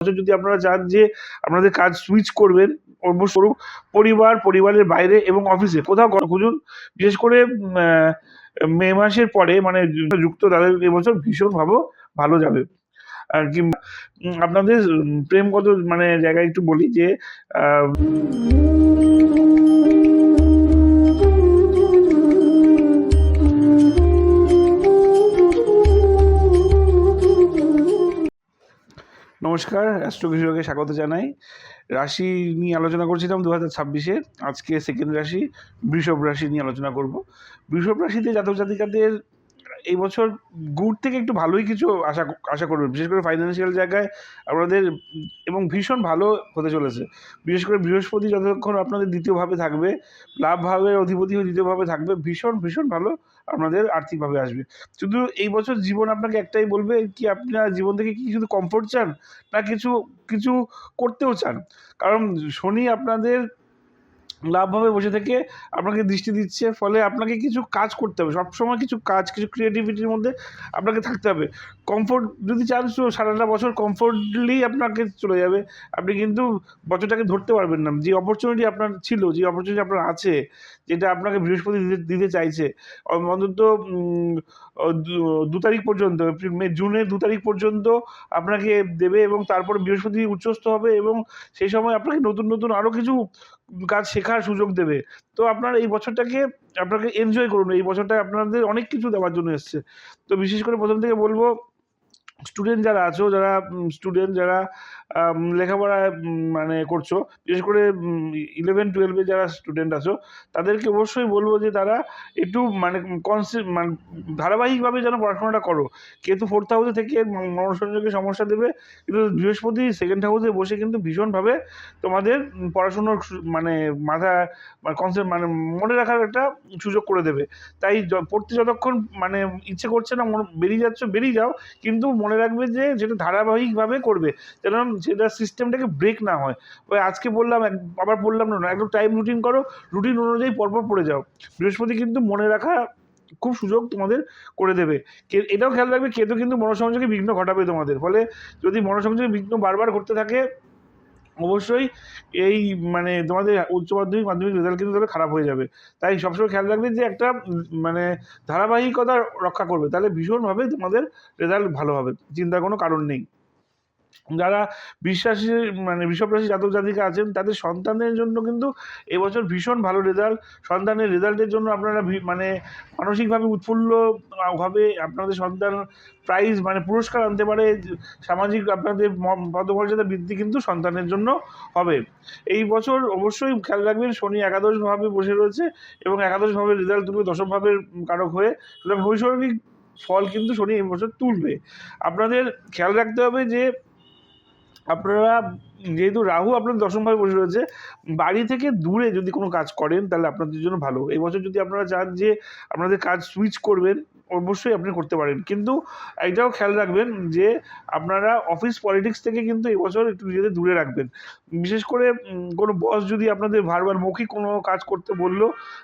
বছর যদি আপনারা চান যে আপনাদের কাজ সুইচ করবেন, অবশ্য করুন। পরিবারের বাইরে এবং অফিসে কোথাও খুঁজুন। বিশেষ করে মে মাসের পরে মানে যুক্ত তাদের এবছর ভীষণভাবে ভালো যাবে। আর কিংবা আপনাদের প্রেমগত মানে জায়গায় একটু বলি যে আ নমস্কার, অ্যাস্ট্রো কৃষকে স্বাগত জানাই। রাশি নিয়ে আলোচনা করছিলাম 2026-এ। আজকে সেকেন্ড রাশি বৃষভ রাশি নিয়ে আলোচনা করব। বৃষভ রাশিতে জাতক জাতিকাদের এই বছর গুড থেকে একটু ভালোই কিছু আশা করবেন। বিশেষ করে ফাইন্যান্সিয়াল জায়গায় আপনাদের এবং ভীষণ ভালো হতে চলেছে। বিশেষ করে বৃহস্পতি যতক্ষণ আপনাদের দ্বিতীয়ভাবে থাকবে, লাভ ভাবের অধিপতি হয়ে দ্বিতীয়ভাবে থাকবে, ভীষণ ভালো আপনাদের আর্থিকভাবে আসবে। শুধু এই বছর জীবন আপনাকে একটাই বলবে কি আপনার জীবন থেকে কি শুধু কমফোর্ট চান, না কিছু করতেও চান। কারণ শনি আপনাদের লাভভাবে বসে থেকে আপনাকে দৃষ্টি দিচ্ছে, ফলে আপনাকে কিছু কাজ করতে হবে। সবসময় কিছু ক্রিয়েটিভিটির মধ্যে আপনাকে থাকতে হবে। কমফোর্ট যদি চান সারাটা বছর কমফোর্টলি আপনাকে চলে যাবে। আপনি কিন্তু বছরটাকে ধরতে পারবেন না। যে অপরচুনিটি আপনার ছিল, যে অপরচুনিটি আপনার আছে, যেটা আপনাকে বৃহস্পতি দিতে চাইছে, অন্তত ২ তারিখ পর্যন্ত, জুনের ২ তারিখ পর্যন্ত আপনাকে দেবে এবং তারপরে বৃহস্পতি উচ্চস্থ হবে এবং সেই সময় আপনাকে নতুন আরও কিছু কাজ শেখার সুযোগ দেবে। তো আপনার এই বছরটাকে আপনাকে এনজয় করুন। এই বছরটা আপনাদের অনেক কিছু দেওয়ার জন্য এসছে। তো বিশেষ করে প্রথম থেকে বলব, স্টুডেন্ট যারা আছো, যারা লেখাপড়া মানে করছো, বিশেষ করে 11-12 যারা স্টুডেন্ট আছো, তাদেরকে অবশ্যই বলব যে তারা একটু মানে মানে ধারাবাহিকভাবে যেন পড়াশোনাটা করো। কেতু 4th হাউসে থেকে মনোসংযোগের সমস্যা দেবে, কিন্তু বৃহস্পতি 2nd হাউসে বসে কিন্তু ভীষণভাবে তোমাদের পড়াশুনোর মানে মাথা মানে মনে রাখার একটা সুযোগ করে দেবে। তাই পড়তে যতক্ষণ মানে ইচ্ছে করছে না, বেরিয়ে যাও, কিন্তু মনে রাখবে যে যেটা ধারাবাহিকভাবে করবে, যেন সেটা সিস্টেমটাকে ব্রেক না হয়। ওই আজকে বললাম আবার বললাম না, একদম টাইম রুটিন করো, রুটিন অনুযায়ী পরপর পড়ে যাও। বৃহস্পতি কিন্তু মনে রাখা খুব সুযোগ তোমাদের করে দেবে। এটাও খেয়াল রাখবে, কেতু কিন্তু মনোসংযোগে বিঘ্ন ঘটাবে তোমাদের। ফলে যদি মনোসংযোগে বিঘ্ন বারবার ঘটতে থাকে, অবশ্যই এই মানে তোমাদের উচ্চ মাধ্যমিক, মাধ্যমিক রেজাল্ট কিন্তু তাহলে খারাপ হয়ে যাবে। তাই সবসময় খেয়াল রাখবে যে একটা মানে ধারাবাহিকতা রক্ষা করবে, তাহলে ভীষণভাবে তোমাদের রেজাল্ট ভালো হবে, চিন্তার কোনো কারণ নেই। যারা বৃষভ রাশি জাতক জাতিকা আছেন, তাদের সন্তানের জন্য কিন্তু এবছর ভীষণ ভালো রেজাল্ট। সন্তানের রেজাল্টের জন্য আপনারা মানে মানসিকভাবে উৎফুল্ল ভাবে আপনাদের সন্তান প্রাইজ মানে পুরস্কার আনতে পারে। সামাজিক আপনাদের পদমর্যাদা বৃদ্ধি কিন্তু সন্তানের জন্য হবে। এই বছর অবশ্যই খেয়াল রাখবেন, শনি একাদশভাবে বসে রয়েছে এবং একাদশভাবে রেজাল্ট তুলবে দশমভাবের কারক হয়ে। সুতরাং নৈসর্গিক ফল কিন্তু শনি এই বছর তুলবে। আপনাদের খেয়াল রাখতে হবে যে আপনারা যেহেতু রাহু আপনার দশমভাবে বসে রয়েছে, বাড়ি থেকে দূরে যদি কোনো কাজ করেন তাহলে আপনাদের জন্য ভালো। এই বছর যদি আপনারা চান যে আপনাদের কাজ সুইচ করবেন, অবশ্যই আপনি করতে পারেন। কিন্তু এটাও খেয়াল রাখবেন যে আপনারা অফিস পলিটিক্স থেকে কিন্তু এই বছর একটু নিজেদের দূরে রাখবেন। বিশেষ করে কোনো বস যদি আপনাদের বারবার মৌখিক কোনো কাজ করতে বলল,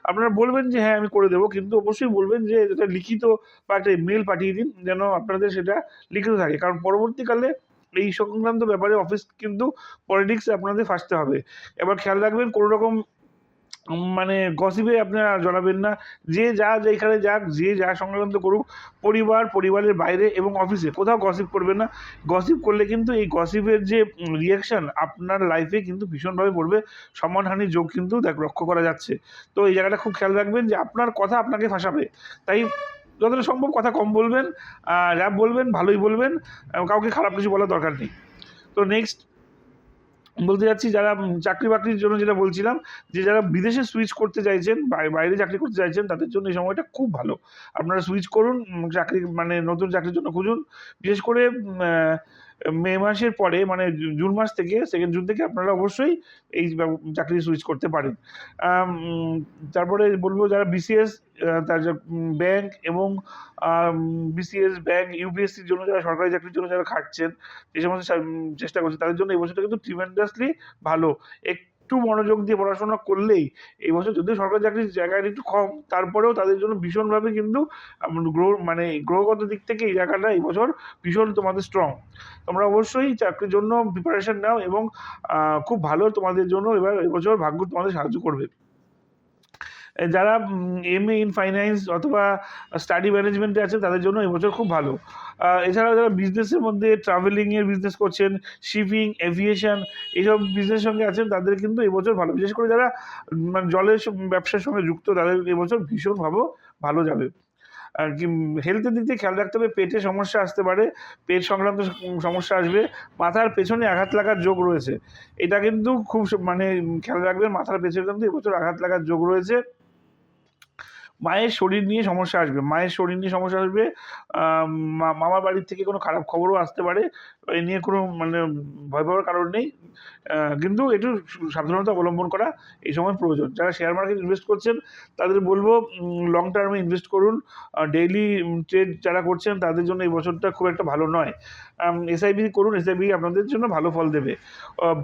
আপনারা বলবেন যে হ্যাঁ আমি করে দেবো, কিন্তু অবশ্যই বলবেন যে এটা লিখিত বা একটা মেল পাঠিয়ে দিন, যেন আপনাদের সেটা লিখিত থাকে। কারণ পরবর্তীকালে এই সংক্রান্ত ব্যাপারে অফিস কিন্তু পলিটিক্সে আপনাদের ফাঁসতে হবে। এবার খেয়াল রাখবেন, কোনো রকম মানে গসিপে আপনারা জড়াবেন না। যে যেখানে যাক, যে যা সংক্রান্ত করুক, পরিবারের বাইরে এবং অফিসে কোথাও গসিপ করবেন না। গসিপ করলে কিন্তু এই গসিপের যে রিঅ্যাকশন আপনার লাইফে কিন্তু ভীষণভাবে পড়বে। সম্মানহানির যোগ কিন্তু লক্ষ্য করা যাচ্ছে। তো এই জায়গাটা খুব খেয়াল রাখবেন যে আপনার কথা আপনাকে ফাঁসাবে। তাই যতটা সম্ভব কথা কম বলবেন, যা বলবেন ভালোই বলবেন, কাউকে খারাপ কিছু বলার দরকার নেই। তো নেক্সট বলতে যাচ্ছি, যারা চাকরি বাকরির জন্য যেটা বলছিলাম, যে যারা বিদেশে সুইচ করতে চাইছেন, বাইরে চাকরি করতে চাইছেন, তাদের জন্য এই সময়টা খুব ভালো। আপনারা সুইচ করুন, চাকরি মানে নতুন চাকরির জন্য খুঁজুন। বিশেষ করে মে মাসের পরে মানে জুন মাস থেকে 2nd জুন থেকে আপনারা অবশ্যই এই চাকরি সুইচ করতে পারেন। তারপরে বলবো যারা বিসিএস, তার ব্যাংক এবং বিসিএস, ব্যাংক, ইউপিএসসির জন্য যারা সরকারি চাকরির জন্য খাটছেন, যে সমস্ত চেষ্টা করছেন, তাদের জন্য এই বছরটা কিন্তু ট্রিমেন্ডাসলি ভালো। একটু মনোযোগ দিয়ে পড়াশোনা করলেই এই বছর, যদিও সরকারি চাকরির জায়গাটা একটু কম, তারপরেও তাদের জন্য ভীষণভাবে কিন্তু গ্রহগত দিক থেকে এই জায়গাটা এই বছর ভীষণ তোমাদের স্ট্রং। তোমরা অবশ্যই চাকরির জন্য প্রিপারেশন নাও এবং খুব ভালো তোমাদের জন্য এবার এবছর ভাগ্য তোমাদের সাহায্য করবে। যারা MA ইন ফাইন্যান্স অথবা স্টাডি ম্যানেজমেন্টে আছেন তাদের জন্য এবছর খুব ভালো। এছাড়াও যারা বিজনেসের মধ্যে ট্রাভেলিংয়ের বিজনেস করছেন, শিপিং, এভিয়েশন এইসব বিজনেসের সঙ্গে আছেন তাদের কিন্তু এবছর ভালো। বিশেষ করে যারা মানে জলের ব্যবসার সঙ্গে যুক্ত তাদের এবছর ভীষণ ভালো যাবে। আর কি হেলথের দিক দিয়ে খেয়াল রাখতে হবে, পেটে সমস্যা আসতে পারে, পেট সংক্রান্ত সমস্যা আসবে, মাথার পেছনে আঘাত লাগার যোগ রয়েছে। এটা কিন্তু খুব মানে খেয়াল রাখবেন, মাথার পেছনে কিন্তু এবছর আঘাত লাগার যোগ রয়েছে। মায়ের শরীর নিয়ে সমস্যা আসবে, মামার বাড়ির থেকে কোনো খারাপ খবরও আসতে পারে। এ নিয়ে কোনো মানে ভয় পাওয়ার কারণ নেই, কিন্তু একটু সাবধানতা অবলম্বন করা এই সময় প্রয়োজন। যারা শেয়ার মার্কেট ইনভেস্ট করছেন তাদের বলবো লং টার্মে ইনভেস্ট করুন। ডেইলি ট্রেড যারা করছেন তাদের জন্য এই বছরটা খুব একটা ভালো নয়। SIP করুন, SIP আপনাদের জন্য ভালো ফল দেবে।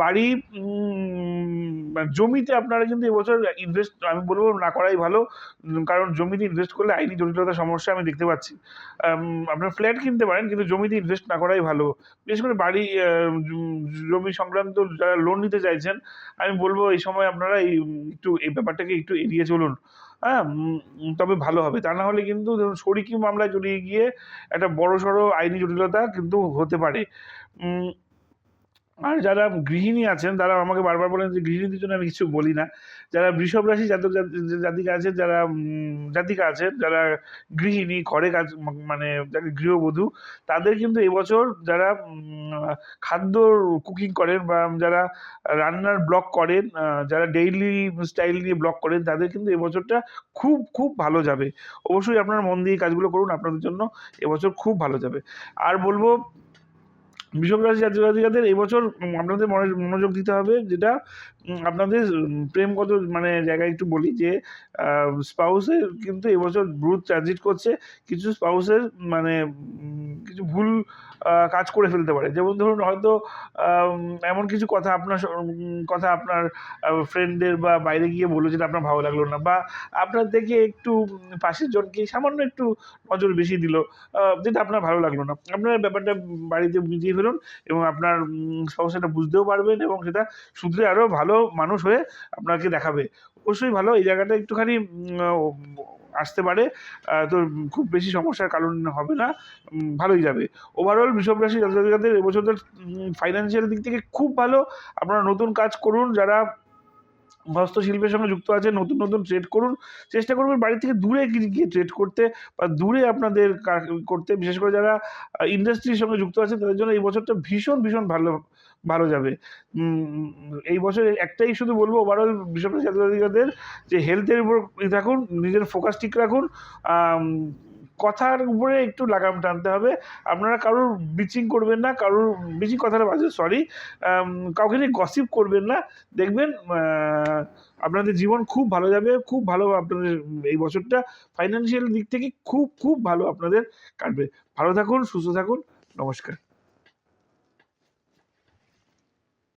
বাড়ি জমিতে আপনারা কিন্তু এবছর ইনভেস্ট আমি বলবো না করাই ভালো, কারণ জমিতে ইনভেস্ট করলে আইনি জটিলতার সমস্যা আমি দেখতে পাচ্ছি। আপনারা ফ্ল্যাট কিনতে পারেন কিন্তু জমিতে ইনভেস্ট না করাই ভালো। বিশেষ করে বাড়ি জমি সংক্রান্ত যারা লোন নিতে চাইছেন আমি বলবো এই সময় আপনারা এই ব্যাপারটাকে একটু এড়িয়ে চলুন। হ্যাঁ, তবে ভালো হবে। তা না হলে কিন্তু ধরুন শরিকি মামলায় জড়িয়ে গিয়ে একটা বড়সড় আইনি জটিলতা কিন্তু হতে পারে। আর যারা গৃহিণী আছেন তারা আমাকে বারবার বলেন যে গৃহিণীদের জন্য আমি কিছু বলি না। যারা বৃষভ রাশি জাতিকা আছেন, যারা জাতিকা আছেন, যারা গৃহিণী, ঘরে কাজ মানে যারা গৃহবধূ, তাদের কিন্তু এবছর যারা খাদ্য কুকিং করেন বা যারা রান্নার ব্লগ করেন, যারা ডেইলি স্টাইল নিয়ে ব্লগ করেন তাদের কিন্তু এবছরটা খুব ভালো যাবে। অবশ্যই আপনারা মন দিয়ে কাজগুলো করুন, আপনাদের জন্য এবছর খুব ভালো যাবে। আর বলবো বৃষভ রাশি জাতিকাদের এবছর আপনাদের মনোযোগ দিতে হবে, যেটা আপনাদের প্রেমগত মানে জায়গায় একটু বলি যে স্পাউসের কিন্তু এবছর ব্রুথ ট্রানজিট করছে। কিছু স্পাউসের মানে কিছু ভুল কাজ করে ফেলতে পারে। যেমন ধরুন হয়তো এমন কিছু কথা আপনার ফ্রেন্ডদের বা বাইরে গিয়ে বললো যেটা আপনার ভালো লাগলো না, বা আপনার দেখে একটু পাশের জনকে সামান্য একটু নজর বেশি দিল, যেটা আপনার ভালো লাগলো না। আপনার ব্যাপারটা বাড়িতে বুঝিয়ে ফেলুন এবং আপনার সমস্যাটা বুঝতেও পারবেন এবং সেটা শুধরে আরও ভালো মানুষ হয়ে আপনাকে দেখাবে। অবশ্যই ভালো, এই জায়গাটা একটুখানি আসতে পারে, তো খুব বেশি সমস্যার কারণ হবে না, ভালোই যাবে। ওভারঅল বৃষভ রাশি জাতক-জাতিকাদের এবছর ফাইন্যান্সিয়াল দিক থেকে খুব ভালো। আপনারা নতুন কাজ করুন, যারা হস্তশিল্পের সঙ্গে যুক্ত আছে নতুন ট্রেড করুন, চেষ্টা করবেন বাড়ি থেকে দূরে গিয়ে ট্রেড করতে বা দূরে আপনাদের করতে। বিশেষ করে যারা ইন্ডাস্ট্রির সঙ্গে যুক্ত আছে তাদের জন্য এই বছরটা ভীষণ ভালো যাবে। এই বছর একটাই শুধু বলবো ওভারঅল বৃষভ রাশি জাতক-জাতিকাদের যে হেলথের উপর থাকুন, নিজের ফোকাস ঠিক রাখুন, কথার উপরে একটু লাগাম টানতে হবে। আপনারা কারোর বিচিং করবেন না, বিচিং কথাটা বাজে, সরি, কাউকে নিয়ে গসিপ করবেন না। দেখবেন আপনাদের জীবন খুব ভালো যাবে, খুব ভালো আপনাদের এই বছরটা ফাইন্যান্সিয়াল দিক থেকে খুব ভালো আপনাদের কাটবে। ভালো থাকুন, সুস্থ থাকুন, নমস্কার।